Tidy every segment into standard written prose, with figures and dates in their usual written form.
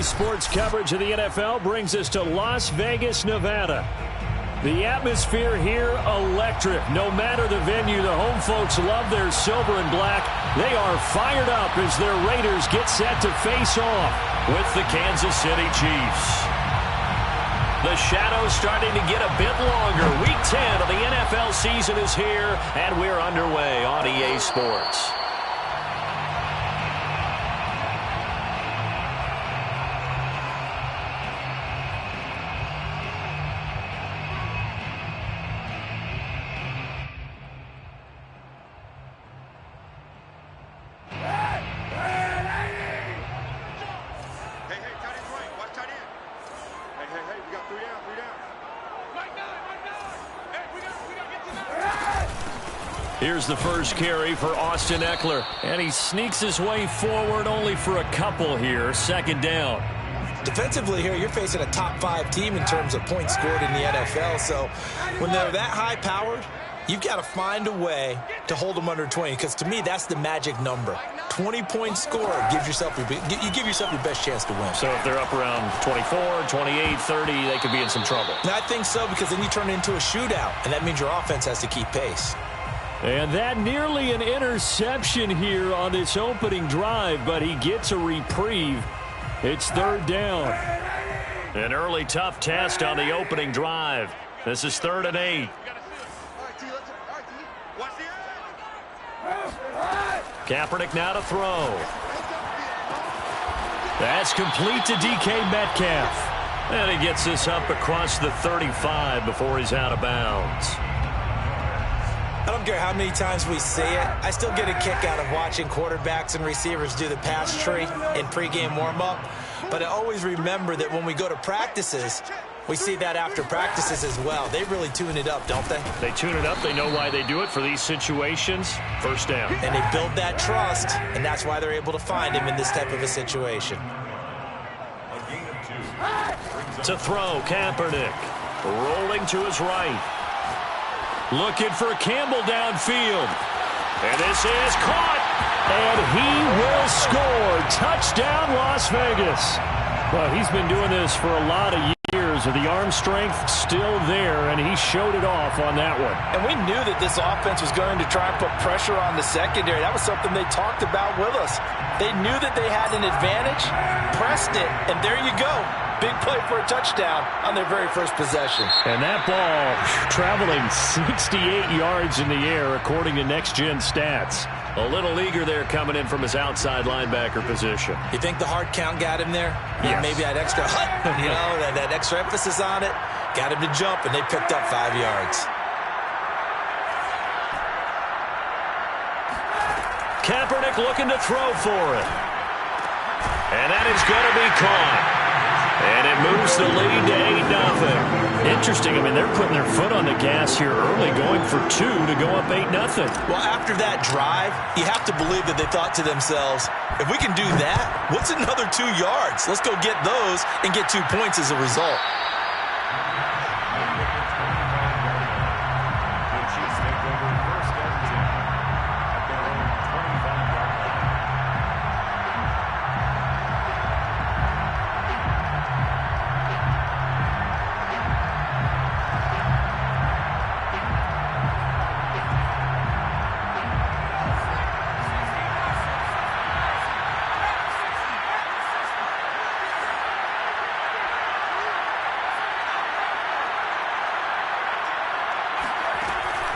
EA Sports coverage of the NFL brings us to Las Vegas, Nevada. The atmosphere here, electric. No matter the venue, the home folks love their silver and black. They are fired up as their Raiders get set to face off with the Kansas City Chiefs. The shadow's starting to get a bit longer. Week 10 of the NFL season is here, and we're underway on EA Sports. Here's the first carry for Austin Eckler, and he sneaks his way forward only for a couple here. Second down. Defensively here, you're facing a top 5 team in terms of points scored in the NFL, so when they're that high-powered, you've got to find a way to hold them under 20, because to me, that's the magic number. 20 points scored gives yourself your best chance to win. So if they're up around 24, 28, 30, they could be in some trouble. And I think so, because then you turn it into a shootout, and that means your offense has to keep pace. And that nearly an interception here on this opening drive, but he gets a reprieve. It's third down. An early tough test on the opening drive. This is 3rd and 8. Kaepernick now to throw. That's complete to DK Metcalf. And he gets this up across the 35 before he's out of bounds. I don't care how many times we see it. I still get a kick out of watching quarterbacks and receivers do the pass tree in pregame warm-up. But I always remember that when we go to practices, we see that after practices as well. They really tune it up, don't they? They tune it up. They know why they do it for these situations. First down. And they build that trust, and that's why they're able to find him in this type of a situation. To throw, Kaepernick. Rolling to his right. Looking for Campbell downfield. And this is caught. And he will score. Touchdown, Las Vegas. Well, he's been doing this for a lot of years. The arm strength still there, and he showed it off on that one. And we knew that this offense was going to try and put pressure on the secondary. That was something they talked about with us. They knew that they had an advantage, pressed it, and there you go. Big play for a touchdown on their very first possession. And that ball traveling 68 yards in the air, according to Next Gen Stats. A little eager there coming in from his outside linebacker position. You think the hard count got him there? Yes. Maybe that extra that extra emphasis on it got him to jump, and they picked up 5 yards. Kaepernick looking to throw for it. And that is going to be caught. And it moves the lead to 8-0. Interesting. I mean, they're putting their foot on the gas here early, going for 2 to go up 8-0. Well, after that drive, you have to believe that they thought to themselves, if we can do that, what's another 2 yards? Let's go get those and get 2 points as a result.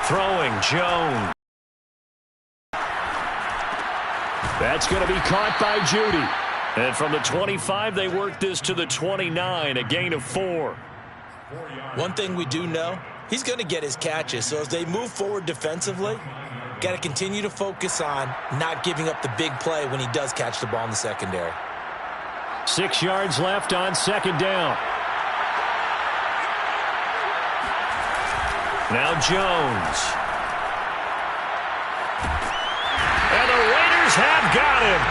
Throwing, Jones. That's going to be caught by Judy. And from the 25, they work this to the 29, a gain of 4. One thing we do know, he's going to get his catches. So as they move forward defensively, got to continue to focus on not giving up the big play when he does catch the ball in the secondary. 6 yards left on second down. Now Jones. And the Raiders have got him.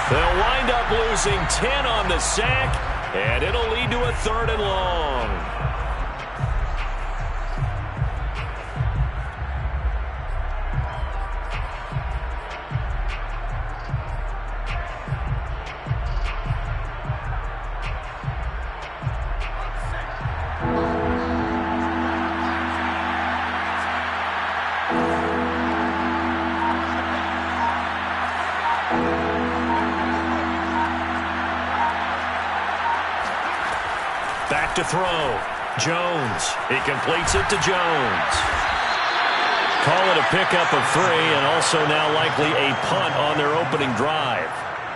They'll wind up losing 10 on the sack, and it'll lead to a 3rd and long. to throw. Jones. He completes it to Jones. Call it a pickup of 3, and also now likely a punt on their opening drive.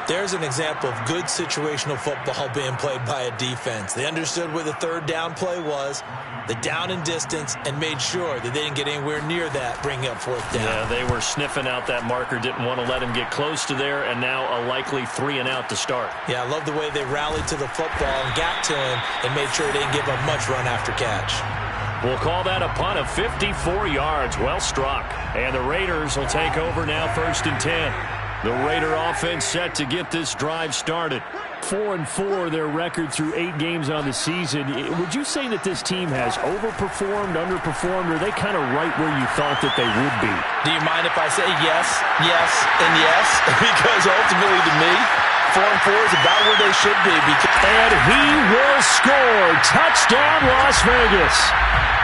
There's an example of good situational football being played by a defense. They understood where the third down play was, the down and distance, and made sure that they didn't get anywhere near that, bringing up fourth down. Yeah, they were sniffing out that marker, didn't want to let him get close to there, and now a likely 3 and out to start. Yeah, I love the way they rallied to the football and got to him and made sure they didn't give up much run after catch. We'll call that a punt of 54 yards. Well struck. And the Raiders will take over now, 1st and 10. The Raider offense set to get this drive started. 4-4 their record through 8 games on the season. Would you say that this team has overperformed, underperformed, or are they kind of right where you thought that they would be? Do you mind if I say yes, yes, and yes? Because ultimately to me, 4-4 is about where they should be. And he will score. Touchdown, Las Vegas.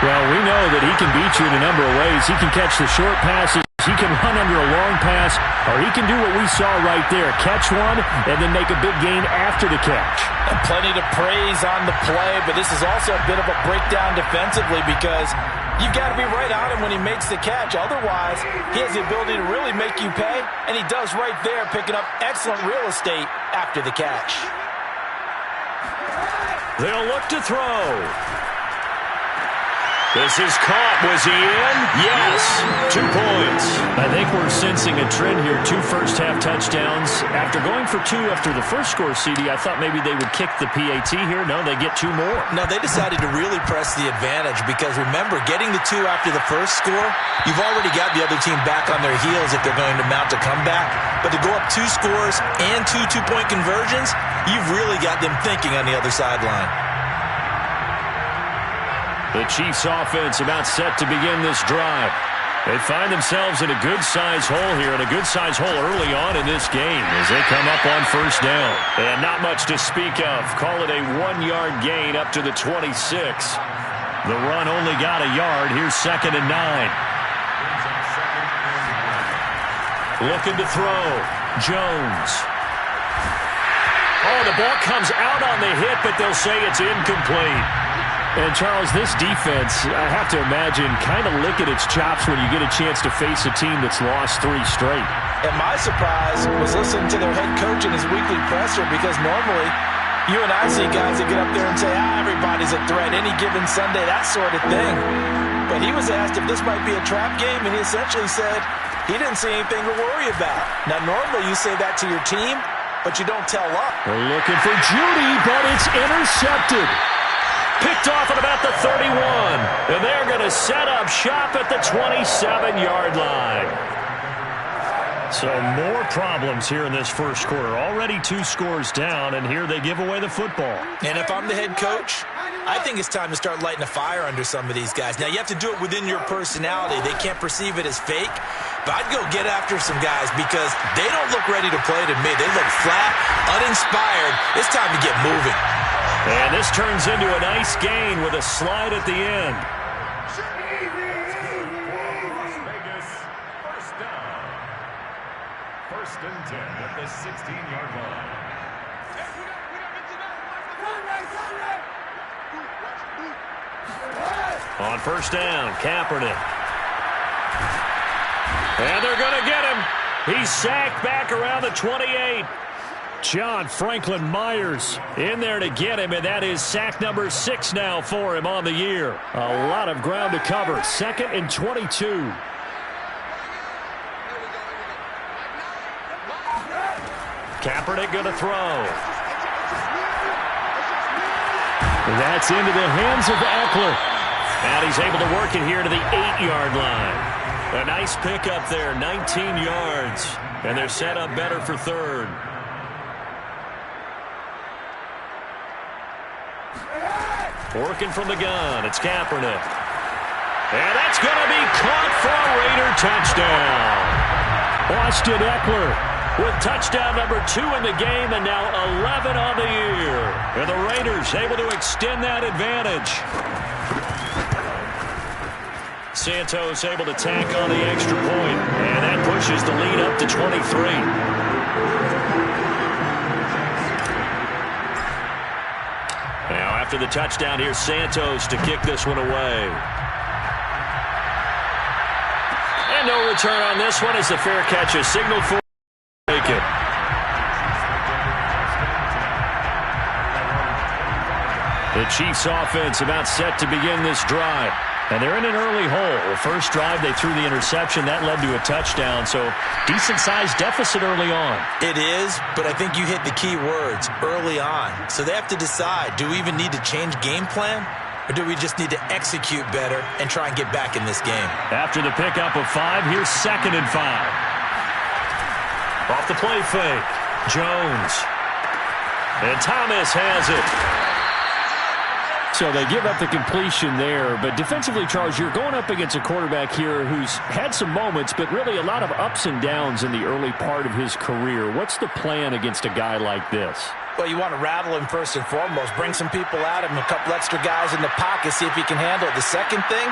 Well, we know that he can beat you in a number of ways. He can catch the short passes. He can run under a long pass, or he can do what we saw right there, catch one and then make a big gain after the catch. And plenty to praise on the play, but this is also a bit of a breakdown defensively because you've got to be right on him when he makes the catch. Otherwise, he has the ability to really make you pay, and he does right there, picking up excellent real estate after the catch. They'll look to throw. This is caught. Was he in? Yes. 2 points. I think we're sensing a trend here. 2 first-half touchdowns. After going for 2 after the first score, CD, I thought maybe they would kick the PAT here. No, they get 2 more. No, they decided to really press the advantage because, remember, getting the 2 after the first score, you've already got the other team back on their heels if they're going to mount a comeback. But to go up 2 scores and 2 two-point conversions, you've really got them thinking on the other sideline. The Chiefs offense about set to begin this drive. They find themselves in a good-sized hole here, and a good-sized hole early on in this game as they come up on first down. And not much to speak of. Call it a 1-yard gain up to the 26. The run only got a yard. Here's 2nd and 9. Looking to throw. Jones. Oh, the ball comes out on the hit, but they'll say it's incomplete. And, Charles, this defense, I have to imagine, kind of licking its chops when you get a chance to face a team that's lost 3 straight. And my surprise was listening to their head coach in his weekly presser because normally you and I see guys that get up there and say, everybody's a threat, any given Sunday, that sort of thing. But he was asked if this might be a trap game, and he essentially said he didn't see anything to worry about. Now, normally you say that to your team, but you don't tell up. They're looking for Judy, but it's intercepted. Picked off at about the 31. And they're going to set up shop at the 27-yard line. So more problems here in this first quarter. Already 2 scores down, and here they give away the football. And if I'm the head coach, I think it's time to start lighting a fire under some of these guys. Now, you have to do it within your personality. They can't perceive it as fake. But I'd go get after some guys because they don't look ready to play to me. They look flat, uninspired. It's time to get moving. And this turns into a nice gain with a slide at the end. Vegas, first down. 1st and 10 at the 16-yard line. On first down, Kaepernick. And they're going to get him. He's sacked back around the 28. John Franklin Myers in there to get him, and that is sack number 6 now for him on the year. A lot of ground to cover. 2nd and 22. Kaepernick going to throw. That's into the hands of Eckler. And he's able to work it here to the 8-yard line. A nice pickup there, 19 yards. And they're set up better for 3rd. Working from the gun, it's Kaepernick. And that's going to be caught for a Raider touchdown. Austin Eckler with touchdown number 2 in the game and now 11 on the year. And the Raiders able to extend that advantage. Santos able to tack on the extra point, and that pushes the lead up to 23. after the touchdown. Here's Santos to kick this one away. And no return on this one as the fair catch is signaled for. Make it. The Chiefs offense about set to begin this drive. And they're in an early hole. First drive, they threw the interception. That led to a touchdown. So decent-sized deficit early on. It is, but I think you hit the key words, early on. So they have to decide, do we even need to change game plan? Or do we just need to execute better and try and get back in this game? After the pickup of 5, here's 2nd and 5. Off the play fake. Jones. And Thomas has it. So they give up the completion there. But defensively, Charles, you're going up against a quarterback here who's had some moments, but really a lot of ups and downs in the early part of his career. What's the plan against a guy like this? Well, you want to rattle him first and foremost. Bring some people at him, a couple extra guys in the pocket, see if he can handle it. The second thing,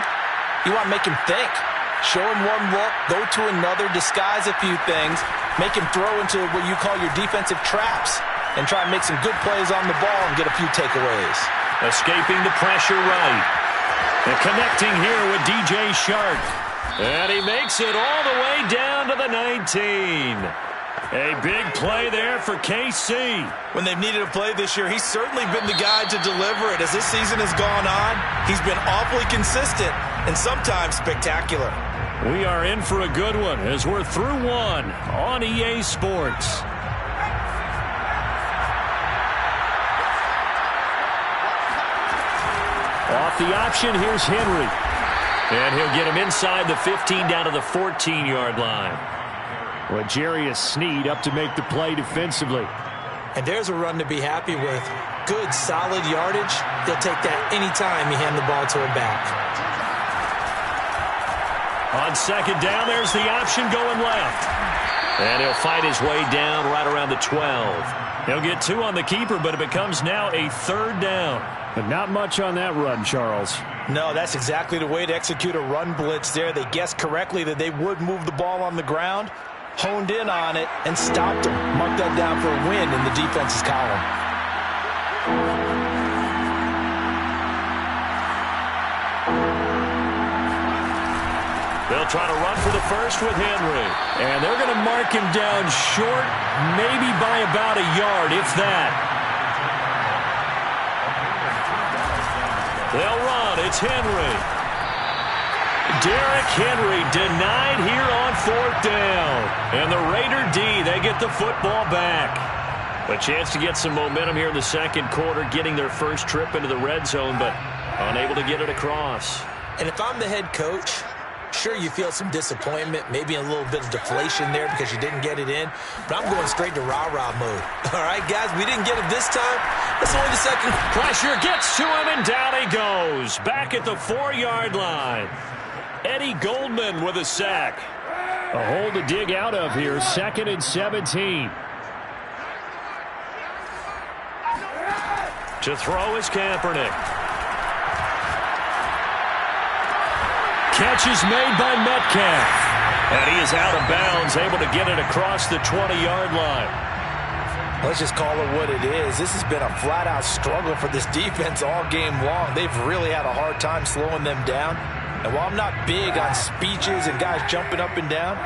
you want to make him think. Show him one look, go to another, disguise a few things, make him throw into what you call your defensive traps, and try and make some good plays on the ball and get a few takeaways. Escaping the pressure right. And connecting here with DJ Shark. And he makes it all the way down to the 19. A big play there for KC. When they've needed a play this year, he's certainly been the guy to deliver it. As this season has gone on, he's been awfully consistent and sometimes spectacular. We are in for a good one as we're through one on EA Sports. Off the option, here's Henry. And he'll get him inside the 15 down to the 14-yard line. Well, Jarius Sneed up to make the play defensively. And there's a run to be happy with. Good, solid yardage. He'll take that anytime you hand the ball to a back. On 2nd down, there's the option going left. And he'll fight his way down right around the 12. He'll get 2 on the keeper, but it becomes now a 3rd down. But not much on that run, Charles. No, that's exactly the way to execute a run blitz there. They guessed correctly that they would move the ball on the ground, honed in on it, and stopped them. Mark that down for a win in the defense's column. They'll try to run for the first with Henry. And they're going to mark him down short, maybe by about a yard, if that. They'll run. It's Henry. Derrick Henry denied here on 4th down. And the Raider D, they get the football back. A chance to get some momentum here in the 2nd quarter, getting their first trip into the red zone, but unable to get it across. And if I'm the head coach, sure, you feel some disappointment, maybe a little bit of deflation there because you didn't get it in. But I'm going straight to rah-rah mode. All right, guys, we didn't get it this time. That's only the 2nd. Pressure gets to him, and down he goes. Back at the 4-yard line. Eddie Goldman with a sack. A hole to dig out of here. 2nd and 17. To throw is Kaepernick. Catch is made by Metcalf. And he is out of bounds, able to get it across the 20-yard line. Let's just call it what it is. This has been a flat-out struggle for this defense all game long. They've really had a hard time slowing them down. And while I'm not big on speeches and guys jumping up and down,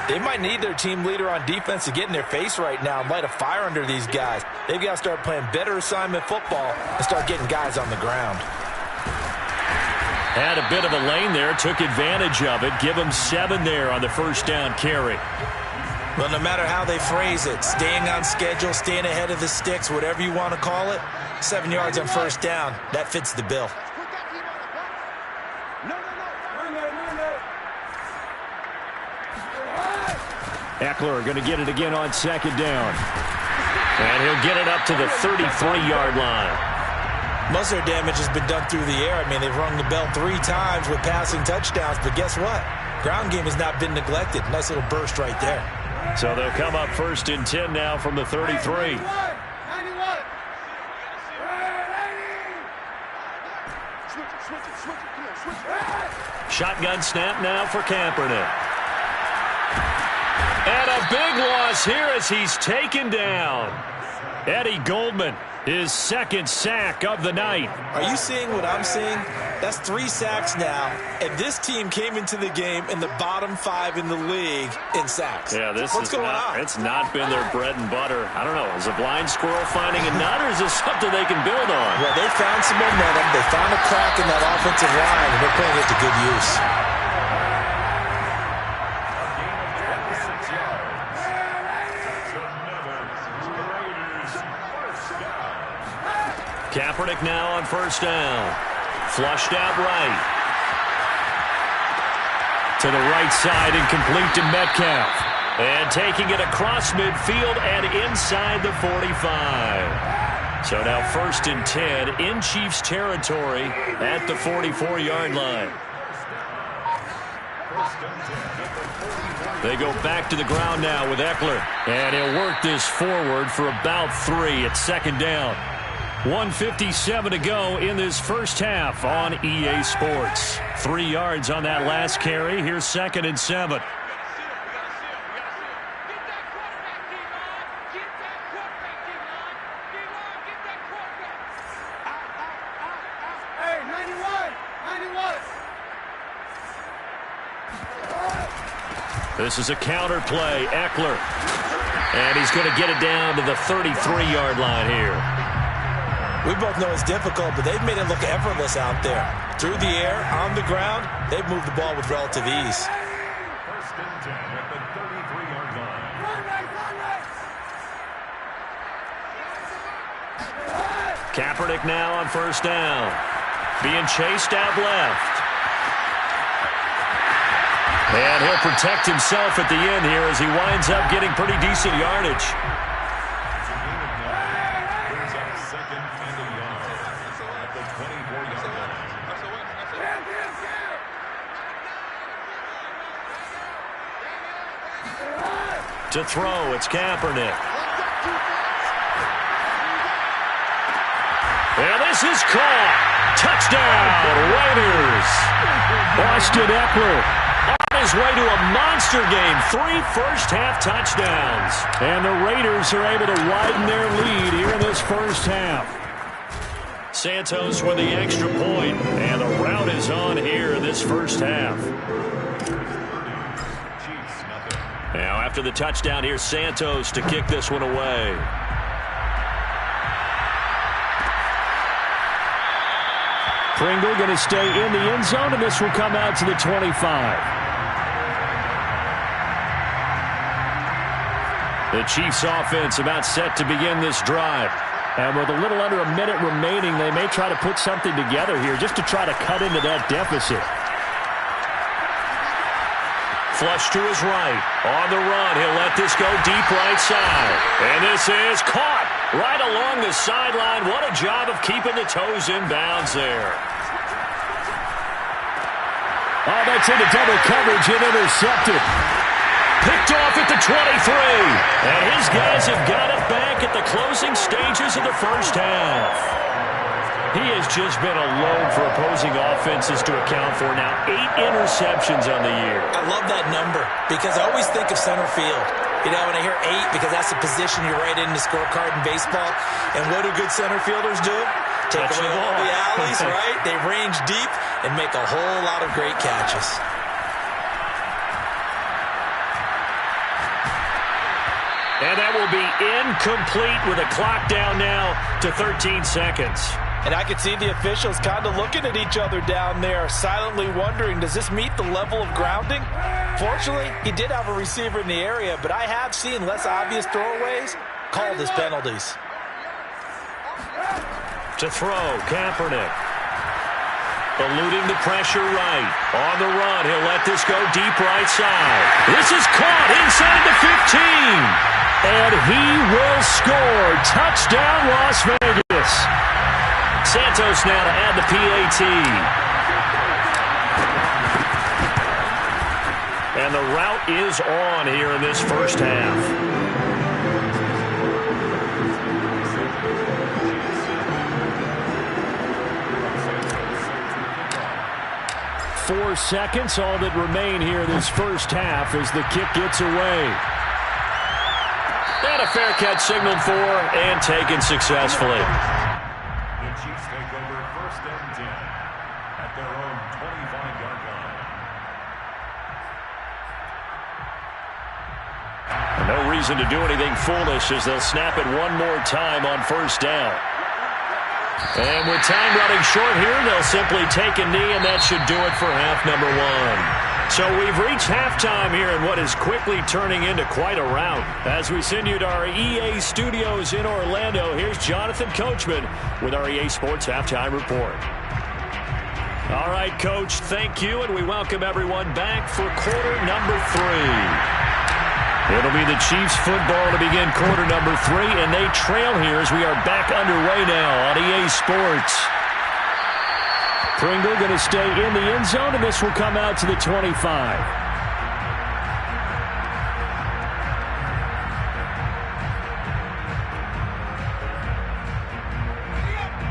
they might need their team leader on defense to get in their face right now and light a fire under these guys. They've got to start playing better assignment football and start getting guys on the ground. Had a bit of a lane there, took advantage of it. Give him 7 there on the 1st down carry. Well, no matter how they phrase it, staying on schedule, staying ahead of the sticks, whatever you want to call it, 7 yards on 1st down, that fits the bill. Eckler going to get it again on 2nd down. And he'll get it up to the 33-yard line. Most of their damage has been done through the air. I mean, they've rung the bell 3 times with passing touchdowns, but guess what? Ground game has not been neglected. Nice little burst right there. So they'll come up 1st and 10 now from the 33. Shotgun snap now for Kaepernick. And a big loss here as he's taken down. Eddie Goldman His second sack of the night. Are you seeing what I'm seeing? That's 3 sacks now, and this team came into the game in the bottom 5 in the league in sacks. Yeah, What's going on? It's not been their bread and butter. I don't know. Is a blind squirrel finding a nut, or is this something they can build on? Well, they found some momentum. They found a crack in that offensive line, and they're putting it to good use. Kaepernick now on first down. Flushed out right. To the right side and complete to Metcalf. And taking it across midfield and inside the 45. So now 1st and 10 in Chiefs territory at the 44-yard line. They go back to the ground now with Eckler. And he'll work this forward for about 3 at 2nd down. 1:57 to go in this first half on EA Sports. 3 yards on that last carry. Here's 2nd and 7. This is a counter play. Eckler. And he's going to get it down to the 33-yard line here. We both know it's difficult, but they've made it look effortless out there. Through the air, on the ground, they've moved the ball with relative ease. 1st and 10 at the 33-yard line. Kaepernick now on first down. Being chased out left. And he'll protect himself at the end here as he winds up getting pretty decent yardage. To throw, it's Kaepernick. And this is caught. Touchdown, Raiders. Austin Eckler on his way to a monster game. 3 first-half touchdowns. And the Raiders are able to widen their lead here in this first half. Santos with the extra point, and the route is on here in this first half. Now, after the touchdown, here's Santos to kick this one away. Pringle going to stay in the end zone, and this will come out to the 25. The Chiefs offense about set to begin this drive. And with a little under a minute remaining, they may try to put something together here just to try to cut into that deficit. Flush to his right. On the run. He'll let this go deep right side. And this is caught right along the sideline. What a job of keeping the toes in bounds there. Oh, that's into double coverage and intercepted. Picked off at the 23. And his guys have got it back at the closing stages of the first half. He has just been a load for opposing offenses to account for now. 8 interceptions on the year. I love that number because I always think of center field. You know, when I hear 8, because that's the position you write in the scorecard in baseball. And what do good center fielders do? Take away all the alleys, right? They range deep and make a whole lot of great catches. And that will be incomplete with a clock down now to 13 seconds. And I can see the officials kind of looking at each other down there, silently wondering, does this meet the level of grounding? Fortunately, he did have a receiver in the area, but I have seen less obvious throwaways called as penalties. To throw, Kaepernick. Eluding the pressure right. On the run, he'll let this go deep right side. This is caught inside the 15. And he will score. Touchdown, Las Vegas. Santos now to add the PAT. And the route is on here in this first half. Four seconds, all that remain here in this first half as the kick gets away. And a fair catch signaled for and taken successfully. The Chiefs take over 1st and 10 at their own 25-yard line. And no reason to do anything foolish as they'll snap it one more time on 1st down. And with time running short here, they'll simply take a knee, and that should do it for half number 1. So we've reached halftime here in what is quickly turning into quite a rout. As we send you to our EA studios in Orlando, here's Jonathan Coachman with our EA Sports Halftime Report. All right, Coach, thank you, and we welcome everyone back for quarter number 3. It'll be the Chiefs football to begin quarter number 3, and they trail here as we are back underway now on EA Sports. Pringle going to stay in the end zone, and this will come out to the 25.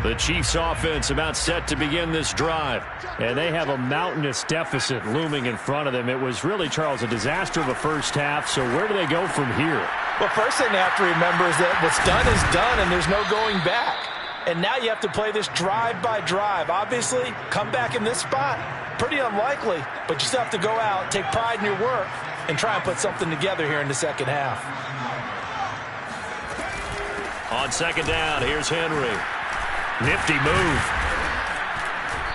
The Chiefs offense about set to begin this drive. And they have a mountainous deficit looming in front of them. It was really, Charles, a disaster of a first half. So where do they go from here? Well, first thing they have to remember is that what's done is done, and there's no going back. And now you have to play this drive by drive. Obviously, come back in this spot, pretty unlikely. But you still have to go out, take pride in your work, and try and put something together here in the second half. On 2nd down, here's Henry. Nifty move.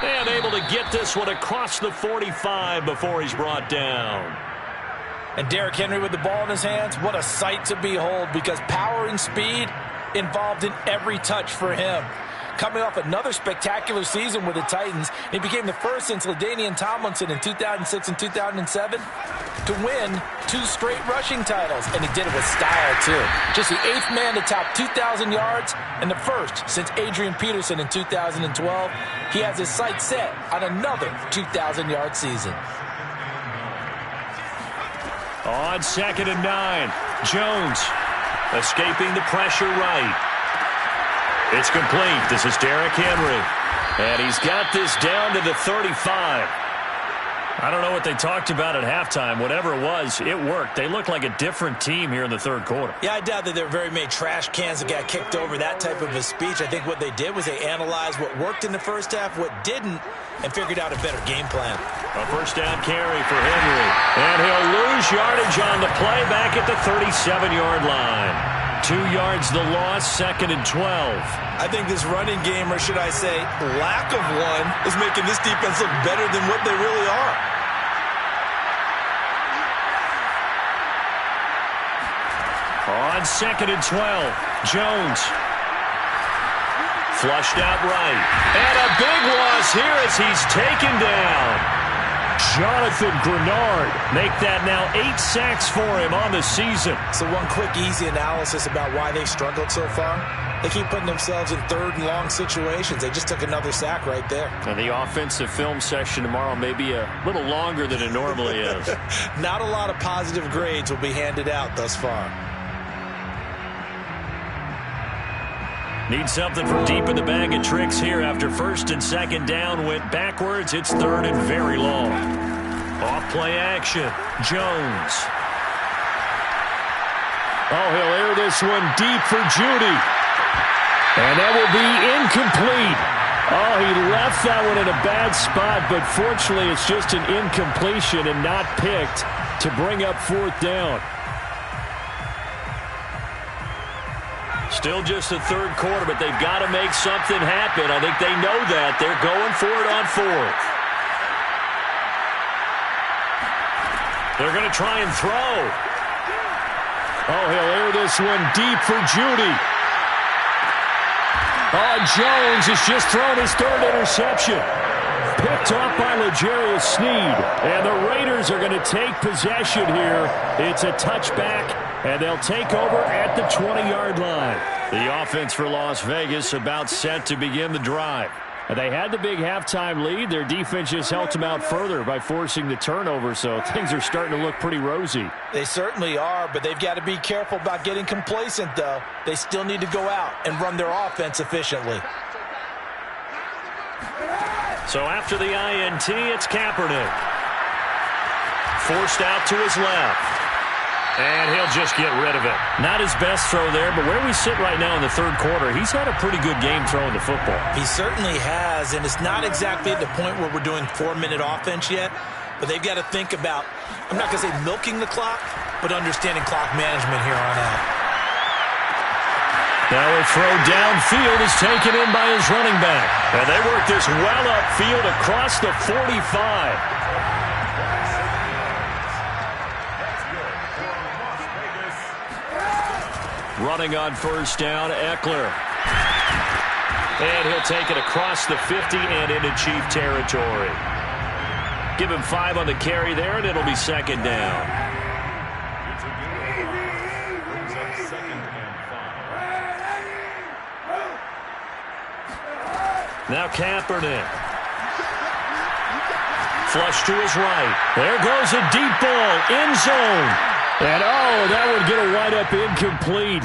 And able to get this one across the 45 before he's brought down. And Derrick Henry with the ball in his hands, what a sight to behold, because power and speed involved in every touch for him. Coming off another spectacular season with the Titans, he became the first since LaDainian Tomlinson in 2006 and 2007 to win 2 straight rushing titles, and he did it with style too. Just the 8th man to top 2,000 yards and the first since Adrian Peterson in 2012. He has his sights set on another 2,000-yard season. On 2nd and 9, Jones escaping the pressure right. It's complete. This is Derrick Henry. And he's got this down to the 35. I don't know what they talked about at halftime. Whatever it was, it worked. They look like a different team here in the 3rd quarter. Yeah, I doubt that there were very many trash cans that got kicked over, that type of a speech. I think what they did was they analyzed what worked in the first half, what didn't, and figured out a better game plan. A 1st down carry for Henry. And he'll lose yardage on the play back at the 37-yard line. 2 yards the loss, 2nd and 12. I think this running game, or should I say lack of one, is making this defense look better than what they really are. On 2nd and 12, Jones. Flushed out right. And a big loss here as he's taken down. Jonathan Grenard make that now 8 sacks for him on the season. So one quick, easy analysis about why they've struggled so far. They keep putting themselves in 3rd and long situations. They just took another sack right there. And the offensive film session tomorrow may be a little longer than it normally is. Not a lot of positive grades will be handed out thus far. Need something from deep in the bag of tricks here after 1st and 2nd down went backwards. It's 3rd and very long. Off play action. Jones. Oh, he'll air this one deep for Judy. And that will be incomplete. Oh, he left that one in a bad spot, but fortunately it's just an incompletion and not picked to bring up 4th down. Still just the 3rd quarter, but they've got to make something happen. I think they know that. They're going for it on 4th. They're going to try and throw. Oh, he'll air this one deep for Judy. Oh, Jones has just thrown his 3rd interception. Picked off by L'Jarius Sneed. And the Raiders are going to take possession here. It's a touchback, and they'll take over at the 20-yard line. The offense for Las Vegas about set to begin the drive. They had the big halftime lead. Their defense just helped them out further by forcing the turnover, so things are starting to look pretty rosy. They certainly are, but they've got to be careful about getting complacent, though. They still need to go out and run their offense efficiently. So after the INT, it's Kaepernick. Forced out to his left. And he'll just get rid of it. Not his best throw there, but where we sit right now in the third quarter, he's had a pretty good game throwing the football. He certainly has, and it's not exactly at the point where we're doing 4-minute offense yet, but they've got to think about, I'm not going to say milking the clock, but understanding clock management here on out. Now a throw downfield is taken in by his running back. And they work this well upfield across the 45. Running on first down, Eckler. And he'll take it across the 50 and into Chief territory. Give him 5 on the carry there, and it'll be second down. Now Kaepernick. Flush to his right. There goes a deep ball, end zone. And, oh, that would get a wide-up incomplete.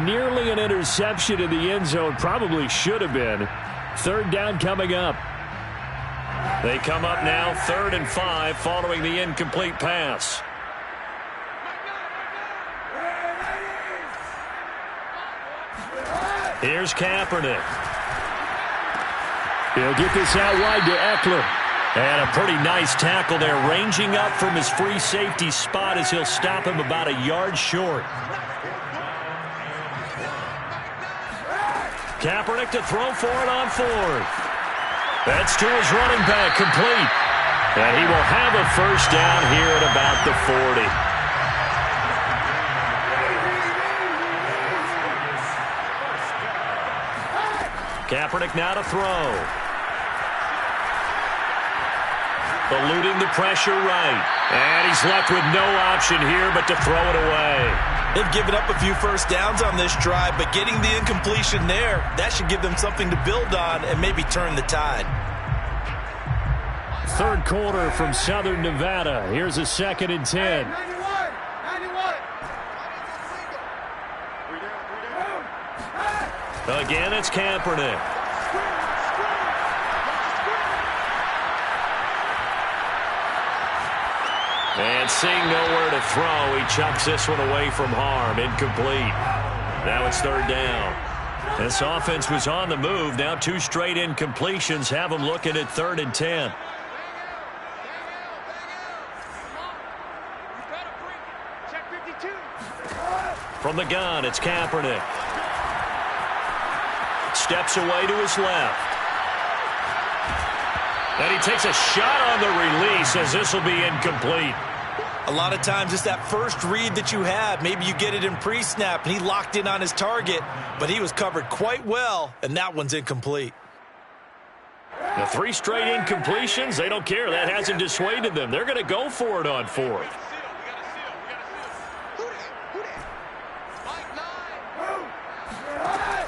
Nearly an interception in the end zone. Probably should have been. Third down coming up. They come up now 3rd and 5 following the incomplete pass. Here's Kaepernick. He'll get this out wide to Eckler. And a pretty nice tackle there, ranging up from his free safety spot as he'll stop him about a yard short. Kaepernick to throw for it on 4th. That's to his running back, complete. And he will have a first down here at about the 40. Kaepernick now to throw. Eluding the pressure right. And he's left with no option here but to throw it away. They've given up a few first downs on this drive, but getting the incompletion there, that should give them something to build on and maybe turn the tide. Third quarter from Southern Nevada. Here's a 2nd and 10. Again, it's Kaepernick. And seeing nowhere to throw, he chucks this one away from harm. Incomplete. Now it's 3rd down. This offense was on the move. Now 2 straight incompletions have them looking at 3rd and 10. From the gun, it's Kaepernick. Steps away to his left. And he takes a shot on the release as this will be incomplete. A lot of times it's that first read that you have. Maybe you get it in pre-snap and he locked in on his target, but he was covered quite well, and that one's incomplete. The 3 straight incompletions, they don't care. That hasn't dissuaded them. They're going to go for it on 4th.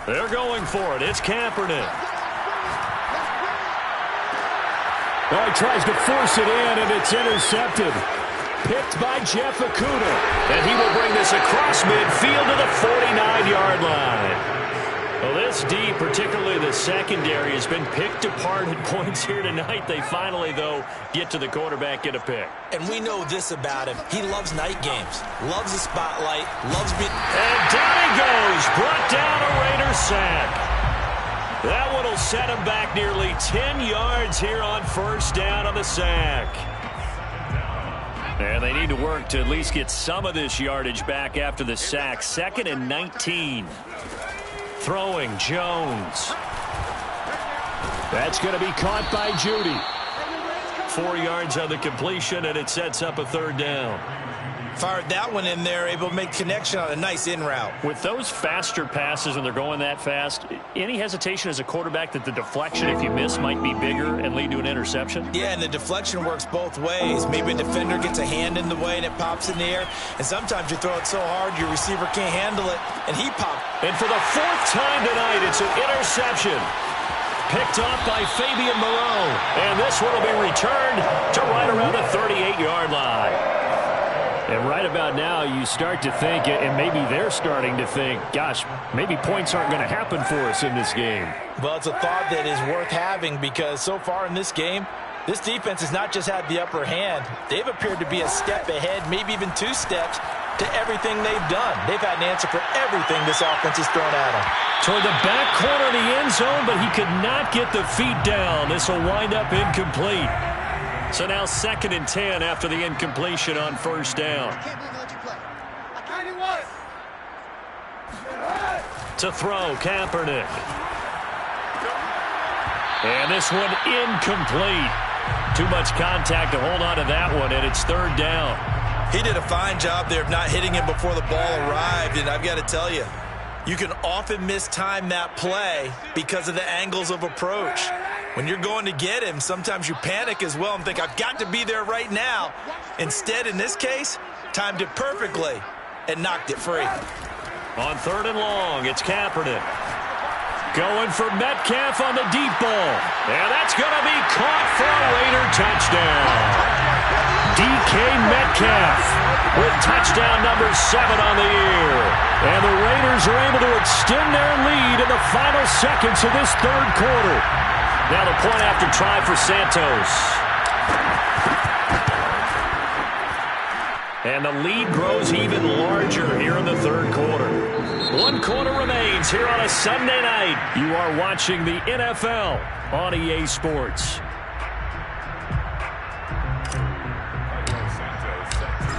They're going for it. It's Kaepernick. Oh, he tries to force it in, and it's intercepted. Picked by Jeff Okudah. And he will bring this across midfield to the 49-yard line. Well, this D, particularly the secondary, has been picked apart at points here tonight. They finally, though, get to the quarterback, get a pick. And we know this about him. He loves night games, loves the spotlight, loves being... And down he goes, brought down a Raider sack. That one will set him back nearly 10 yards here on first down on the sack. And they need to work to at least get some of this yardage back after the sack. 2nd and 19. Throwing, Jones. That's going to be caught by Judy. 4 yards on the completion, and it sets up a 3rd down. Fired that one in there, able to make connection on a nice in route. With those faster passes when they're going that fast, any hesitation as a quarterback that the deflection, if you miss, might be bigger and lead to an interception? Yeah, and the deflection works both ways. Maybe a defender gets a hand in the way and it pops in the air. And sometimes you throw it so hard your receiver can't handle it, and he popped. And for the 4th time tonight, it's an interception. Picked off by Fabian Moreau. And this one will be returned to right around the 38-yard line. And right about now, you start to think, and maybe they're starting to think, gosh, maybe points aren't going to happen for us in this game. Well, it's a thought that is worth having because so far in this game, this defense has not just had the upper hand. They've appeared to be a step ahead, maybe even 2 steps, to everything they've done. They've had an answer for everything this offense has thrown at them. Toward the back corner of the end zone, but he could not get the feet down. This will wind up incomplete. So now 2nd and 10 after the incompletion on 1st down. To throw, Kaepernick. And this one incomplete. Too much contact to hold on to that one, and it's 3rd down. He did a fine job there of not hitting him before the ball arrived, and I've got to tell you, you can often mistime that play because of the angles of approach. When you're going to get him, sometimes you panic as well and think, I've got to be there right now. Instead, in this case, timed it perfectly and knocked it free. On 3rd and long, it's Kaepernick. Going for Metcalf on the deep ball. And that's going to be caught for a Raider touchdown. DK Metcalf with touchdown number 7 on the year. And the Raiders are able to extend their lead in the final seconds of this 3rd quarter. Now the point after try for Santos. And the lead grows even larger here in the 3rd quarter. 1 quarter remains here on a Sunday night. You are watching the NFL on EA Sports.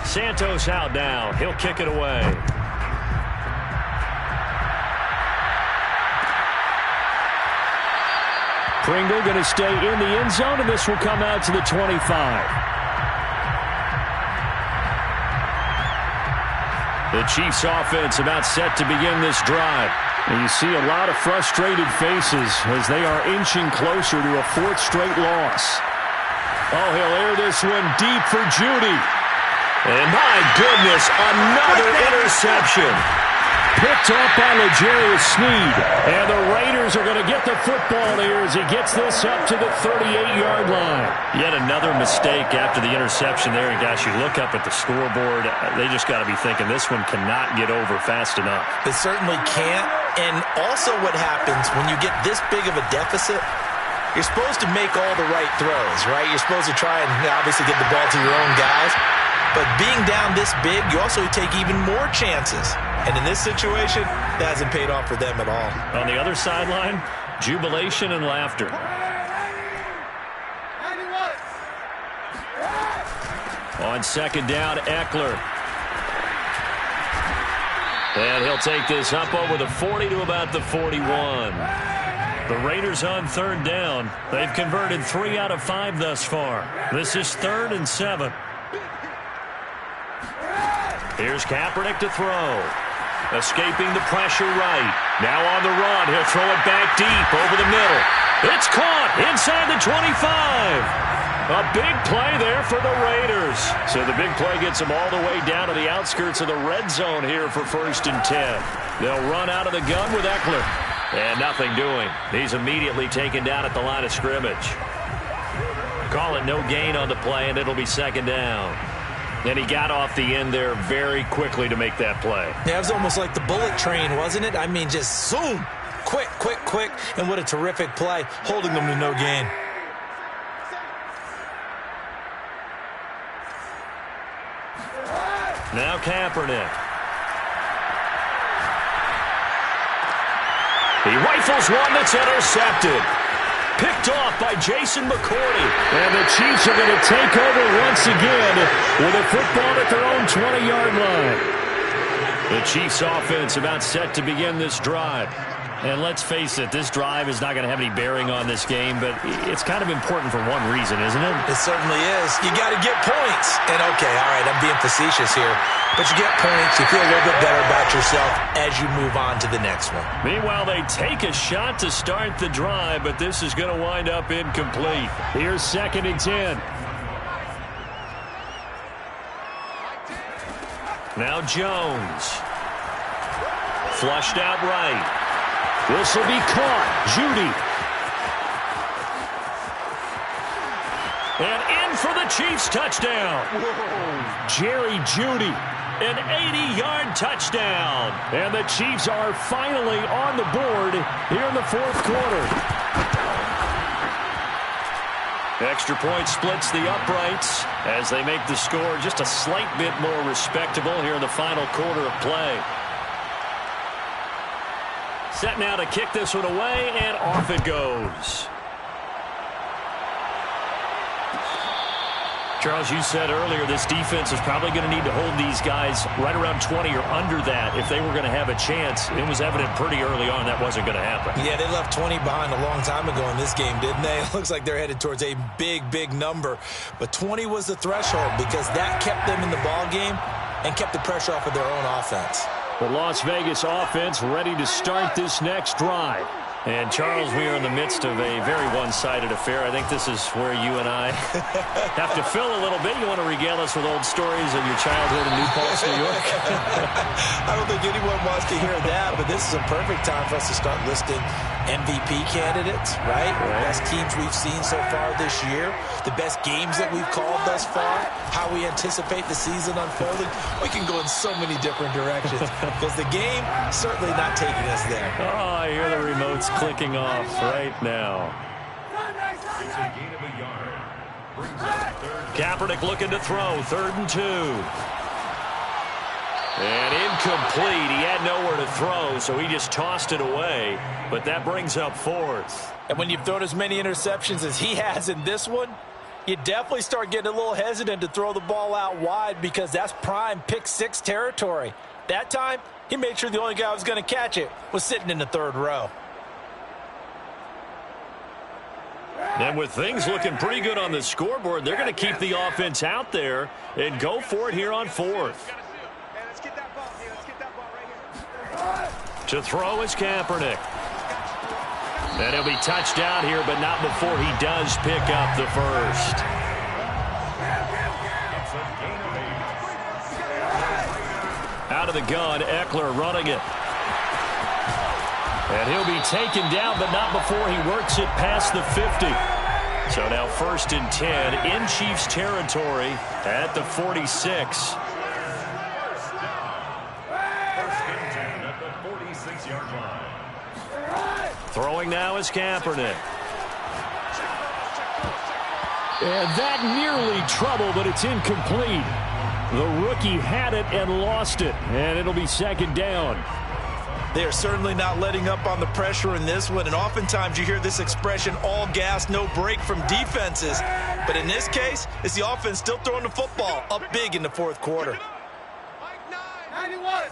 Santos out now. He'll kick it away. Pringle going to stay in the end zone, and this will come out to the 25. The Chiefs offense about set to begin this drive. And you see a lot of frustrated faces as they are inching closer to a 4th straight loss. Oh, he'll air this one deep for Judy. And my goodness, another interception. Picked off by L'Jarius Sneed. And the Raiders are going to get the football here as he gets this up to the 38-yard line. Yet another mistake after the interception there. And gosh, you look up at the scoreboard, they just got to be thinking this one cannot get over fast enough. It certainly can't. And also what happens when you get this big of a deficit, you're supposed to make all the right throws, right? You're supposed to try and obviously get the ball to your own guys. But being down this big, you also take even more chances. And in this situation, that hasn't paid off for them at all. On the other sideline, jubilation and laughter. On 2nd down, Eckler. And he'll take this up over the 40 to about the 41. The Raiders on 3rd down. They've converted 3 out of 5 thus far. This is 3rd and 7. Here's Kaepernick to throw. Escaping the pressure right. Now on the run. He'll throw it back deep over the middle. It's caught inside the 25. A big play there for the Raiders. So the big play gets them all the way down to the outskirts of the red zone here for 1st and 10. They'll run out of the gun with Eckler. And nothing doing. He's immediately taken down at the line of scrimmage. Call it no gain on the play, and it'll be 2nd down. And he got off the end there very quickly to make that play. Yeah, it was almost like the bullet train, wasn't it? I mean, just zoom. Quick, quick, quick. And what a terrific play, holding them to no gain. Now Kaepernick. He rifles one that's intercepted. Picked off by Jason McCourty. And the Chiefs are going to take over once again with a football at their own 20-yard line. The Chiefs offense about set to begin this drive. And let's face it, this drive is not going to have any bearing on this game, but it's kind of important for one reason, isn't it? It certainly is. You got to get points. And okay, all right, I'm being facetious here, but you get points, you feel a little bit better about yourself as you move on to the next one. Meanwhile, they take a shot to start the drive, but this is going to wind up incomplete. Here's 2nd and 10. Now Jones. Flushed out right. This will be caught. Judy. And in for the Chiefs touchdown. Whoa. Jerry Judy. An 80-yard touchdown. And the Chiefs are finally on the board here in the 4th quarter. Extra point splits the uprights as they make the score just a slight bit more respectable here in the final quarter of play. Set now to kick this one away, and off it goes. Charles, you said earlier this defense is probably going to need to hold these guys right around 20 or under that if they were going to have a chance. It was evident pretty early on that wasn't going to happen. Yeah, they left 20 behind a long time ago in this game, didn't they? It looks like they're headed towards a big, big number. But 20 was the threshold because that kept them in the ball game and kept the pressure off of their own offense. The Las Vegas offense ready to start this next drive. And, Charles, we are in the midst of a very one-sided affair. I think this is where you and I have to fill a little bit. You want to regale us with old stories of your childhood in New Paltz, New York? I don't think anyone wants to hear that, but this is a perfect time for us to start listing MVP candidates, right? Best teams we've seen so far this year, the best games that we've called thus far, how we anticipate the season unfolding. We can go in so many different directions because the game certainly not taking us there. Oh, I hear the remotes clicking off right now. Kaepernick looking to throw, 3rd and 2. And incomplete. He had nowhere to throw, so he just tossed it away. But that brings up 4th. And when you've thrown as many interceptions as he has in this one, you definitely start getting a little hesitant to throw the ball out wide because that's prime pick-6 territory. That time, he made sure the only guy who was going to catch it was sitting in the 3rd row. And with things looking pretty good on the scoreboard, they're going to keep the offense out there and go for it here on 4th. To throw is Kaepernick. And he'll be touched down here, but not before he does pick up the first. Out of the gun, Eckler running it. And he'll be taken down, but not before he works it past the 50. So now 1st and 10 in Chiefs territory at the 46. Throwing now is Kaepernick. And that nearly trouble, but it's incomplete. The rookie had it and lost it, and it'll be 2nd down. They are certainly not letting up on the pressure in this one, and oftentimes you hear this expression, all gas, no break from defenses. But in this case, it's the offense still throwing the football up big in the 4th quarter. 91.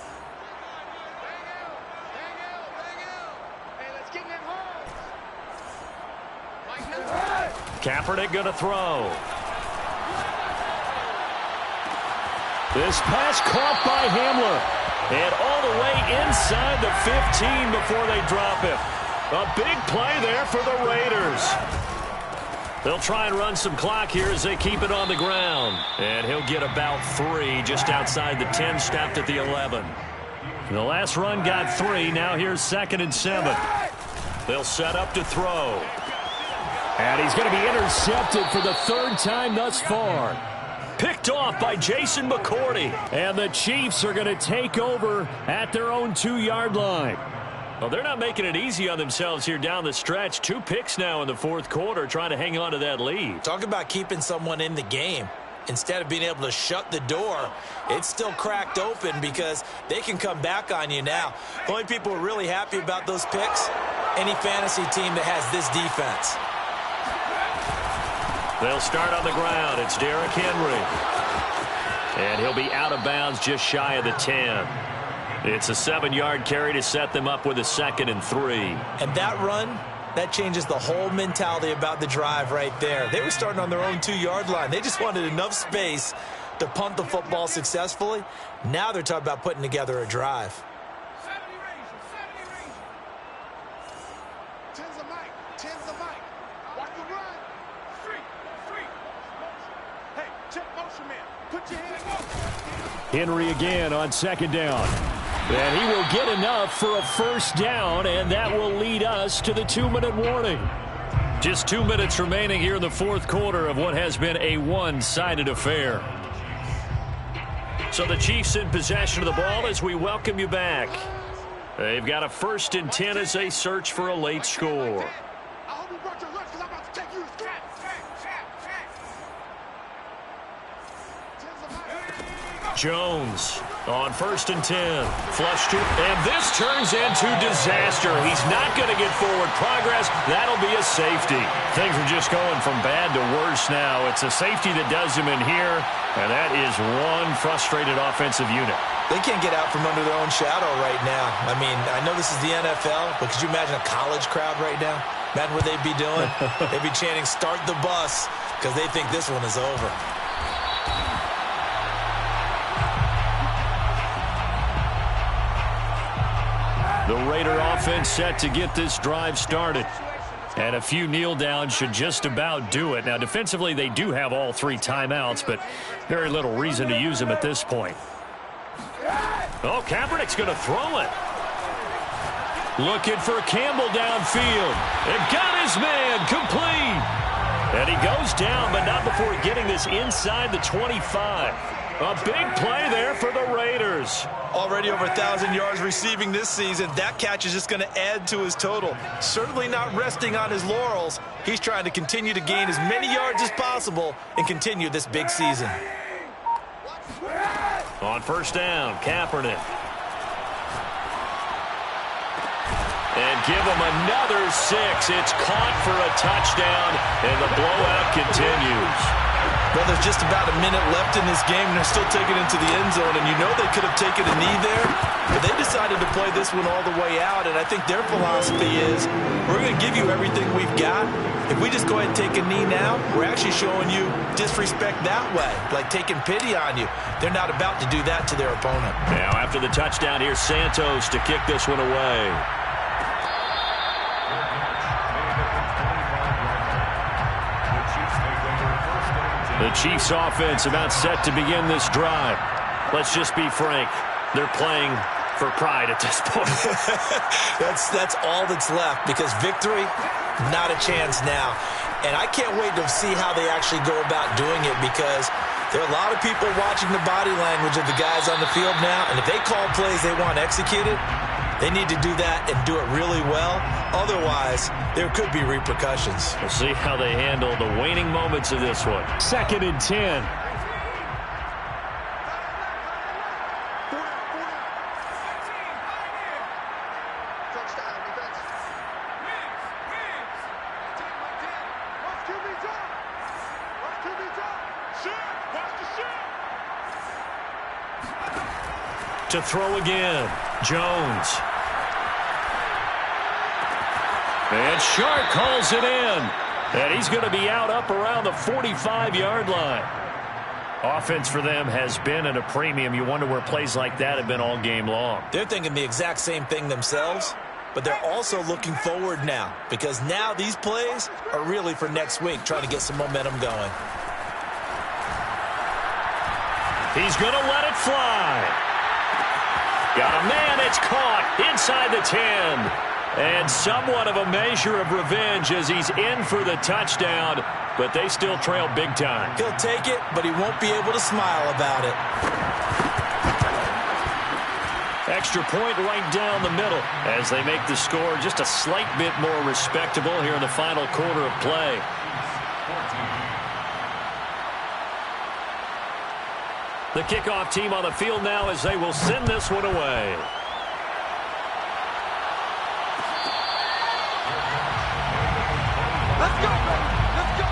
Kaepernick going to throw. This pass caught by Hamler. And all the way inside the 15 before they drop it. A big play there for the Raiders. They'll try and run some clock here as they keep it on the ground. And he'll get about 3 just outside the 10, stopped at the 11. The last run got 3. Now here's 2nd and 7. They'll set up to throw. And he's going to be intercepted for the 3rd time thus far. Picked off by Jason McCourty. And the Chiefs are going to take over at their own 2-yard line. Well, they're not making it easy on themselves here down the stretch. 2 picks now in the 4th quarter, trying to hang on to that lead. Talk about keeping someone in the game. Instead of being able to shut the door, it's still cracked open because they can come back on you now. The only people who are really happy about those picks, any fantasy team that has this defense. They'll start on the ground. It's Derrick Henry. And he'll be out of bounds just shy of the 10. It's a 7-yard carry to set them up with a 2nd and 3. And that run, that changes the whole mentality about the drive right there. They were starting on their own 2-yard line. They just wanted enough space to punt the football successfully. Now they're talking about putting together a drive. Henry again on 2nd down. And he will get enough for a 1st down, and that will lead us to the 2-minute warning. Just 2 minutes remaining here in the 4th quarter of what has been a one-sided affair. So the Chiefs in possession of the ball as we welcome you back. They've got a 1st and 10 as they search for a late score. Jones on 1st and 10. Flush to, and this turns into disaster. He's not going to get forward progress. That'll be a safety. Things are just going from bad to worse now. It's a safety that does him in here, and that is one frustrated offensive unit. They can't get out from under their own shadow right now. I mean, I know this is the NFL, but could you imagine a college crowd right now? Imagine what they'd be doing. They'd be chanting, "Start the bus," because they think this one is over. The Raider offense set to get this drive started. And a few kneel downs should just about do it. Now, defensively, they do have all 3 timeouts, but very little reason to use them at this point. Oh, Kaepernick's going to throw it. Looking for Campbell downfield. And got his man complete. And he goes down, but not before getting this inside the 25. A big play there for the Raiders. Already over 1,000 yards receiving this season. That catch is just going to add to his total. Certainly not resting on his laurels. He's trying to continue to gain as many yards as possible and continue this big season. On 1st down, Kaepernick. And give him another 6. It's caught for a touchdown, and the blowout continues. Well, there's just about a minute left in this game, and they're still taking it into the end zone. And you know they could have taken a knee there, but they decided to play this one all the way out. And I think their philosophy is, we're going to give you everything we've got. If we just go ahead and take a knee now, we're actually showing you disrespect that way, like taking pity on you. They're not about to do that to their opponent. Now, after the touchdown, here's Santos to kick this one away. The Chiefs offense about set to begin this drive. Let's just be frank. They're playing for pride at this point. That's all that's left, because victory, not a chance now. And I can't wait to see how they actually go about doing it, because there are a lot of people watching the body language of the guys on the field now. And if they call plays they want executed, they need to do that and do it really well. Otherwise, there could be repercussions. We'll see how they handle the waning moments of this one. 2nd and 10. To throw again, Jones. And Shark calls it in. And he's going to be out up around the 45-yard line. Offense for them has been at a premium. You wonder where plays like that have been all game long. They're thinking the exact same thing themselves, but they're also looking forward now, because now these plays are really for next week, trying to get some momentum going. He's going to let it fly. Got a man, it's caught inside the 10. And somewhat of a measure of revenge as he's in for the touchdown, but they still trail big time. He'll take it, but he won't be able to smile about it. Extra point right down the middle as they make the score just a slight bit more respectable here in the final quarter of play. The kickoff team on the field now as they will send this one away. Let's go! Let's go!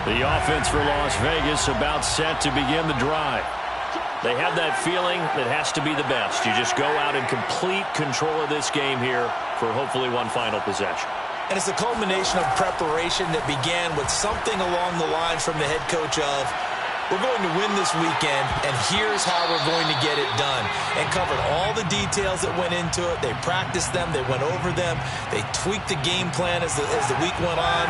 The offense for Las Vegas about set to begin the drive. They have that feeling that has to be the best. You just go out in complete control of this game here for hopefully one final possession. And it's a culmination of preparation that began with something along the lines from the head coach of, we're going to win this weekend, and here's how we're going to get it done. And covered all the details that went into it. They practiced them. They went over them. They tweaked the game plan as the week went on.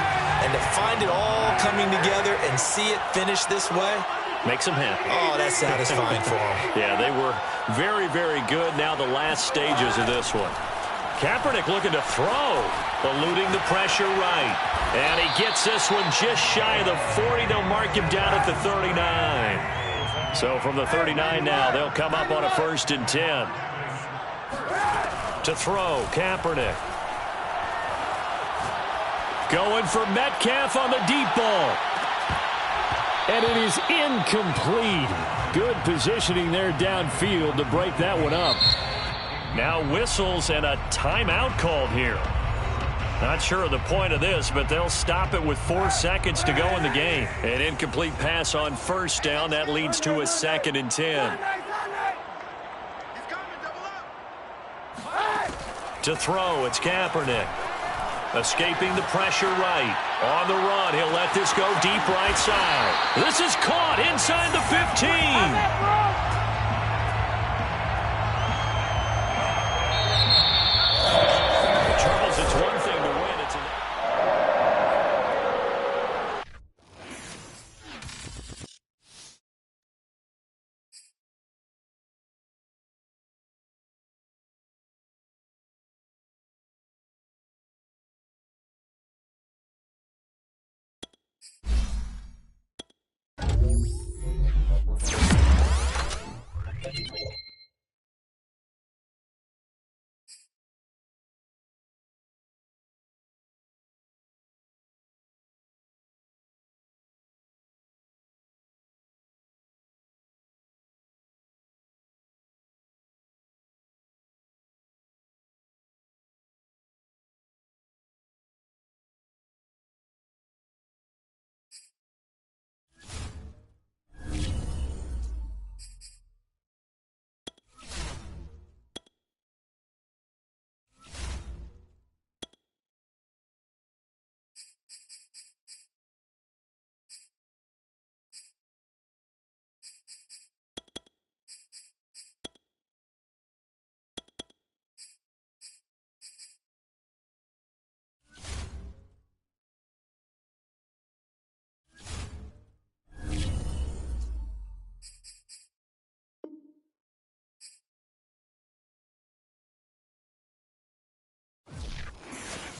And to find it all coming together and see it finish this way, makes them happy. Oh, that's satisfying for them. Yeah, they were very, very good. Now the last stages of this one. Kaepernick looking to throw, eluding the pressure right. And he gets this one just shy of the 40. They'll mark him down at the 39. So from the 39 now, they'll come up on a 1st and 10. To throw, Kaepernick. Going for Metcalf on the deep ball. And it is incomplete. Good positioning there downfield to break that one up. Now whistles and a timeout called here. Not sure of the point of this, but they'll stop it with 4 seconds to go in the game. An incomplete pass on first down. That leads to a 2nd and 10. To throw, it's Kaepernick. Escaping the pressure right. On the run, he'll let this go deep right side. This is caught inside the 15.